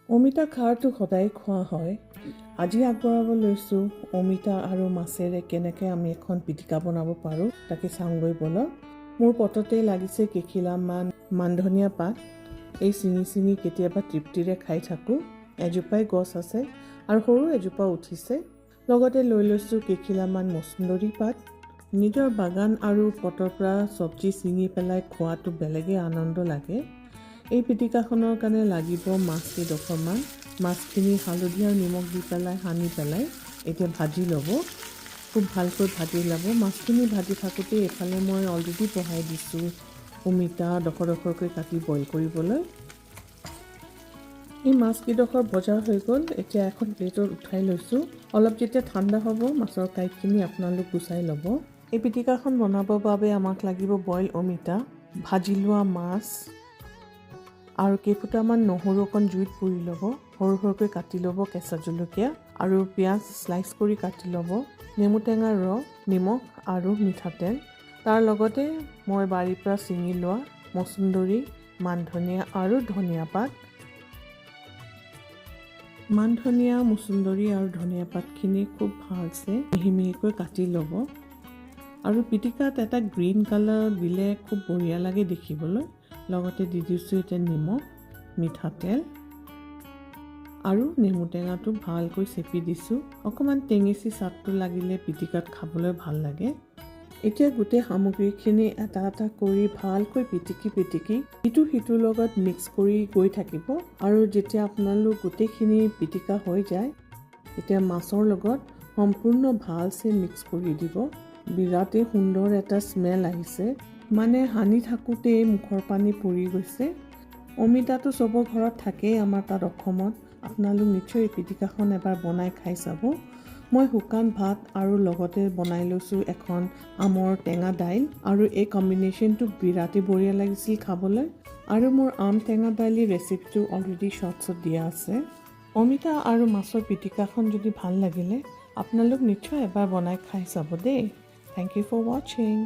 অমিতা খাৰটো সদায় খোৱা হয়। আজি আগবঢ়াব লৈছোঁ অমিতা আৰু মাছেৰে কেনেকৈ আমি এখন পিটিকা বনাব পাৰোঁ তাকে চাওঁগৈ বলক। মোৰ পটতে লাগিছে কেইখিলামান মানধনিয়া পাত। এই চিঙি কেতিয়াবা তৃপ্তিৰে খাই থাকোঁ। এজোপাই গছ আছে আৰু সৰু এজোপা উঠিছে। লগতে লৈ লৈছোঁ কেইখিলামান মচুন্দৰী পাত। নিজৰ বাগান আৰু পটৰ পৰা চব্জি ছিঙি পেলাই খোৱাটো বেলেগেই আনন্দ লাগে। এই পিটিকাখনৰ কাৰণে লাগিব মাছ কেইডোখৰমান। মাছখিনি হালধি আৰু নিমখ দি পেলাই সানি পেলাই এতিয়া ভাজি ল'ব। খুব ভালকৈ ভাজি ল'ব। মাছখিনি ভাজি থাকোঁতে এইফালে মই অলৰেডি বহাই দিছোঁ অমিতা ডখৰকৈ কাটি বইল কৰিবলৈ। এই মাছকেইডোখৰ ভজা হৈ গ'ল। এতিয়া এখন প্লেটত উঠাই লৈছোঁ। অলপ যেতিয়া ঠাণ্ডা হ'ব মাছৰ কাঁইটখিনি আপোনালোক গুচাই ল'ব। এই পিটিকাখন বনাবৰ বাবে আমাক লাগিব বইল অমিতা, ভাজি লোৱা মাছ আৰু কেইফুটামান নহৰু অকণ জুইত পুৰি ল'ব। সৰু সৰুকৈ কাটি ল'ব কেঁচা জলকীয়া আৰু পিঁয়াজ স্লাইচ কৰি কাটি ল'ব। নেমু টেঙাৰ ৰস, নিমখ আৰু মিঠাতেল। তাৰ লগতে মই বাৰীৰ পৰা ছিঙি লোৱা মচুন্দৰী, মানধনিয়া আৰু ধনিয়া পাত। মানধনিয়া, মচুন্দৰী আৰু ধনিয়া পাতখিনি খুব ভালছে মিহি মিহিকৈ কাটি ল'ব। আৰু পিটিকাত এটা গ্ৰীণ কালাৰ দিলে খুব বঢ়িয়া লাগে দেখিবলৈ। লগতে দি দিছোঁ এতিয়া নিমখ, মিঠাতেল আৰু নেমু টেঙাটো ভালকৈ চেপি দিছোঁ। অকণমান টেঙেচি চাটটো লাগিলে পিটিকাত খাবলৈ ভাল লাগে। এতিয়া গোটেই সামগ্ৰীখিনি এটা এটা কৰি ভালকৈ পিটিকি ইটো সিটোৰ লগত মিক্স কৰি গৈ থাকিব। আৰু যেতিয়া আপোনালোক গোটেইখিনি পিটিকা হৈ যায় তেতিয়া মাছৰ লগত সম্পূৰ্ণ ভালছে মিক্স কৰি দিব। বিৰাটেই সুন্দৰ এটা স্মেল আহিছে, মানে সানি থাকোঁতেই মুখৰ পানী পৰি গৈছে। অমিতাটো চবৰ ঘৰত থাকেই আমাৰ তাত অসমত। আপোনালোক নিশ্চয় এই পিটিকাখন এবাৰ বনাই খাই চাব। মই শুকান ভাত আৰু লগতে বনাই লৈছোঁ এখন আমৰ টেঙা দাইল আৰু এই কম্বিনেশ্যনটো বিৰাটেই বঢ়িয়া লাগিছিল খাবলৈ। আৰু মোৰ আম টেঙা দাইলৰ ৰেচিপিটো অলৰেডি শ্বৰ্টছত দিয়া আছে। অমিতা আৰু মাছৰ পিটিকাখন যদি ভাল লাগিলে আপোনালোক নিশ্চয় এবাৰ বনাই খাই চাব দেই। Thank you for watching.